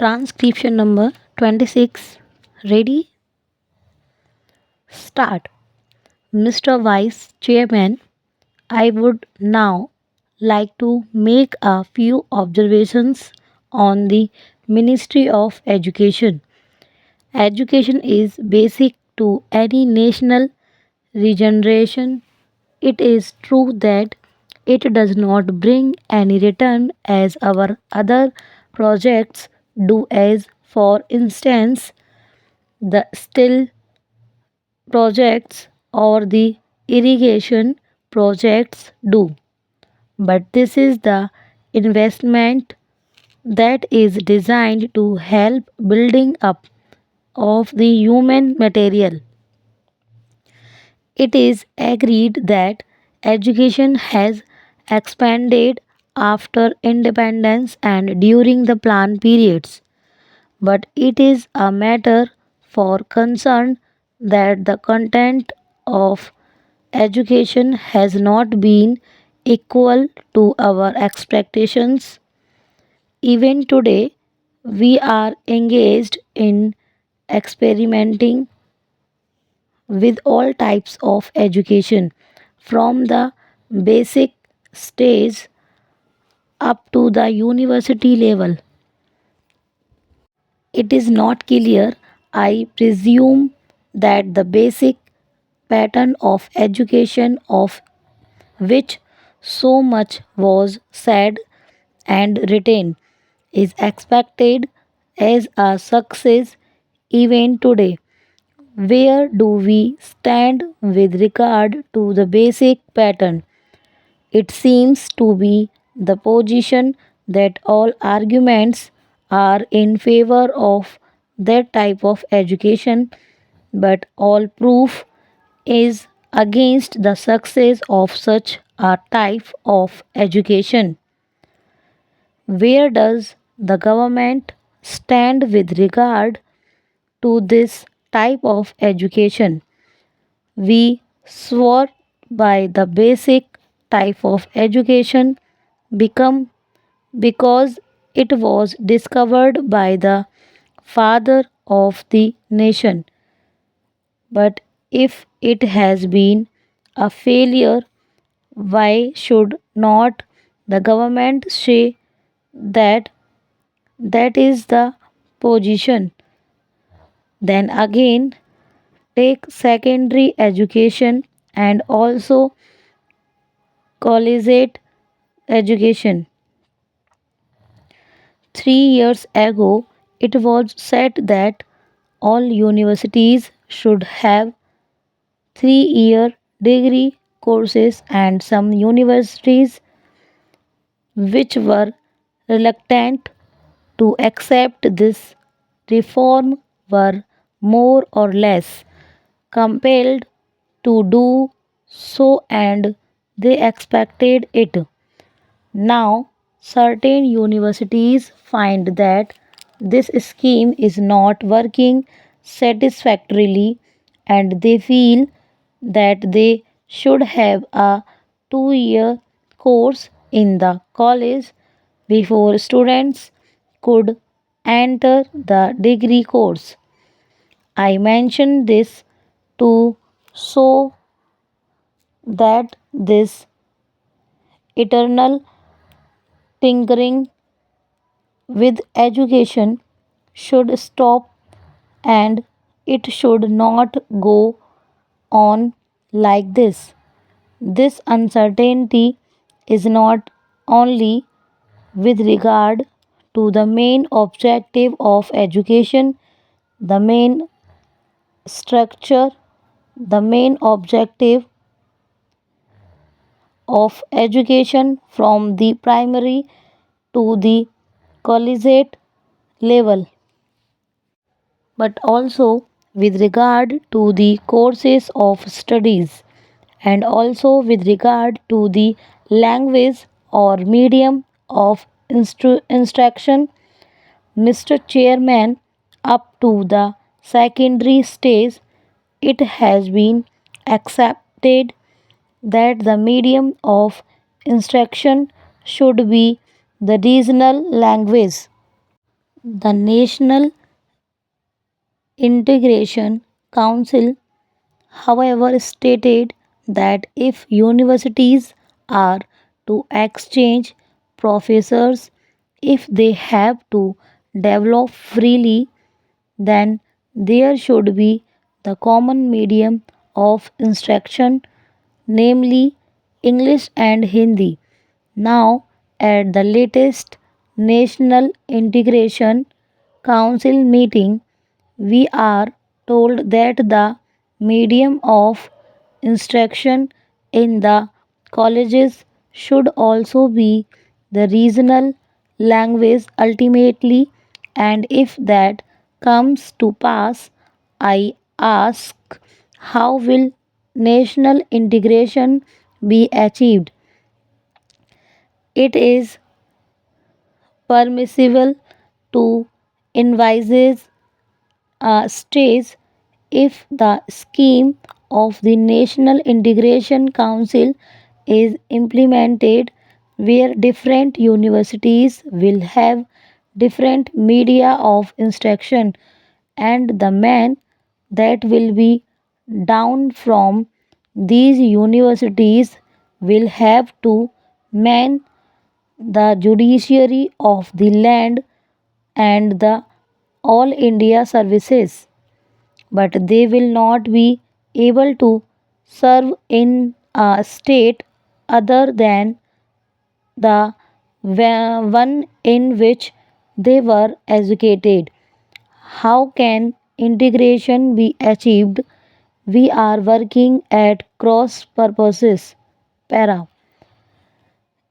Transcription number 26. Ready? Start. Mr. Vice Chairman, I would now like to make a few observations on the Ministry of Education. Education is basic to any national regeneration. It is true that it does not bring any return as our other projects do, as for instance the still projects or the irrigation projects do. But this is the investment that is designed to help building up of the human material. It is agreed that education has expanded after independence and during the plan periods, but it is a matter for concern that the content of education has not been equal to our expectations. Even today, we are engaged in experimenting with all types of education from the basic stage up to the university level. It is not clear, I presume, that the basic pattern of education of which so much was said and written is expected as a success even today. Where do we stand with regard to the basic pattern? It seems to be the position that all arguments are in favor of that type of education, but all proof is against the success of such a type of education. Where does the government stand with regard to this type of education? We swore by the basic type of education become because it was discovered by the father of the nation. But if it has been a failure, why should not the government say that that is the position? Then again, take secondary education and also collegiate education. 3 years ago, it was said that all universities should have 3 year degree courses, and some universities which were reluctant to accept this reform were more or less compelled to do so, and they expected it. Now, certain universities find that this scheme is not working satisfactorily and they feel that they should have a 2 year course in the college before students could enter the degree course. I mention this to show that this eternal tinkering with education should stop and it should not go on like this. This uncertainty is not only with regard to the main objective of education, the main structure, the main objective of education from the primary to the collegiate level, but also with regard to the courses of studies and also with regard to the language or medium of instruction. Mr. Chairman, up to the secondary stage, it has been accepted that the medium of instruction should be the regional language. The National Integration Council, however, stated that if universities are to exchange professors, if they have to develop freely, then there should be the common medium of instruction, namely English and Hindi. Now, at the latest National Integration Council meeting, we are told that the medium of instruction in the colleges should also be the regional language ultimately, and if that comes to pass, I ask, how will national integration be achieved? It is permissible to envisage a stage if the scheme of the National Integration Council is implemented, where different universities will have different media of instruction, and the man that will be down from these universities will have to man the judiciary of the land and the all India services, but they will not be able to serve in a state other than the one in which they were educated. How can integration be achieved? We are working at cross purposes. Para.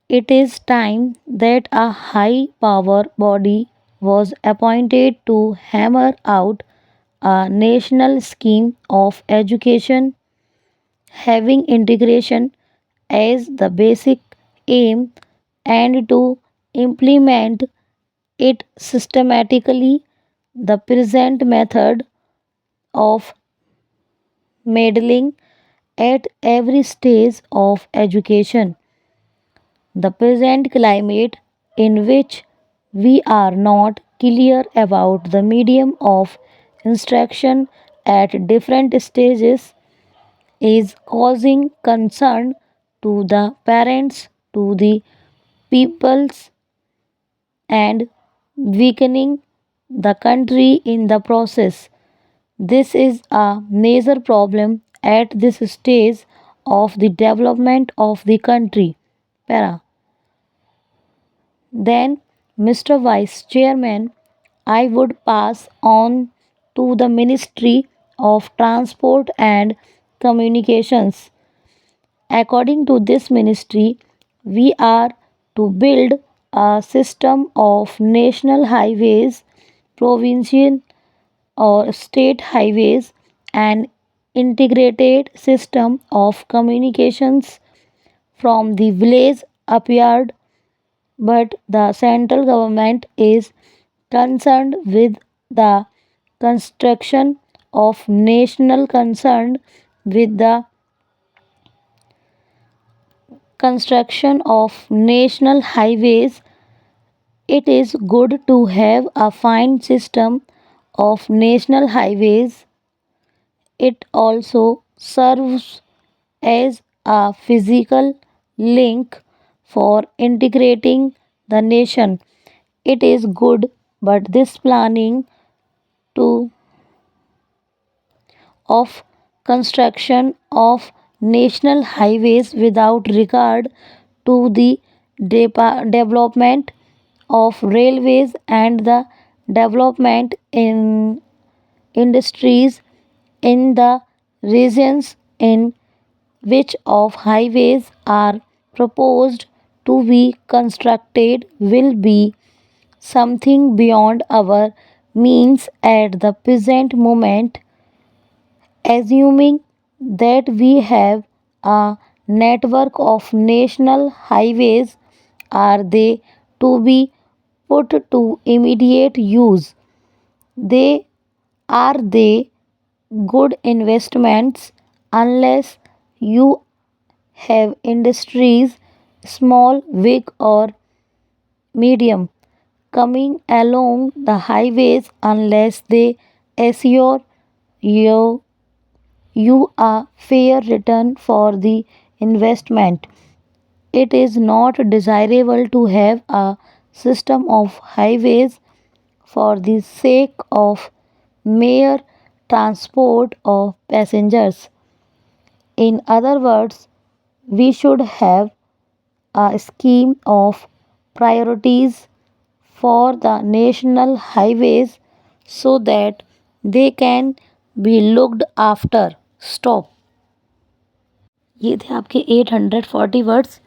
It is time that a high power body was appointed to hammer out a national scheme of education having integration as the basic aim and to implement it systematically. The present method of meddling at every stage of education, the present climate in which we are not clear about the medium of instruction at different stages, is causing concern to the parents, to the peoples, and weakening the country in the process. This is a major problem at this stage of the development of the country. Para. Then, Mr. Vice Chairman, I would pass on to the Ministry of Transport and Communications. According to this ministry, we are to build a system of national highways, provincial or state highways, and integrated system of communications from the village upward, but the central government is concerned with the construction of national concerned with the construction of national highways. It is good to have a fine system of national highways. It also serves as a physical link for integrating the nation. It is good, but this planning to of construction of national highways without regard to the development of railways and the development in industries in the regions in which of highways are proposed to be constructed will be something beyond our means at the present moment. Assuming that we have a network of national highways, are they to be put to immediate use? They are they good investments unless you have industries, small, big, or medium, coming along the highways unless they assure you a fair return for the investment. It is not desirable to have a system of highways for the sake of mere transport of passengers. In other words, we should have a scheme of priorities for the national highways so that they can be looked after. Stop. ये थे आपके 840 words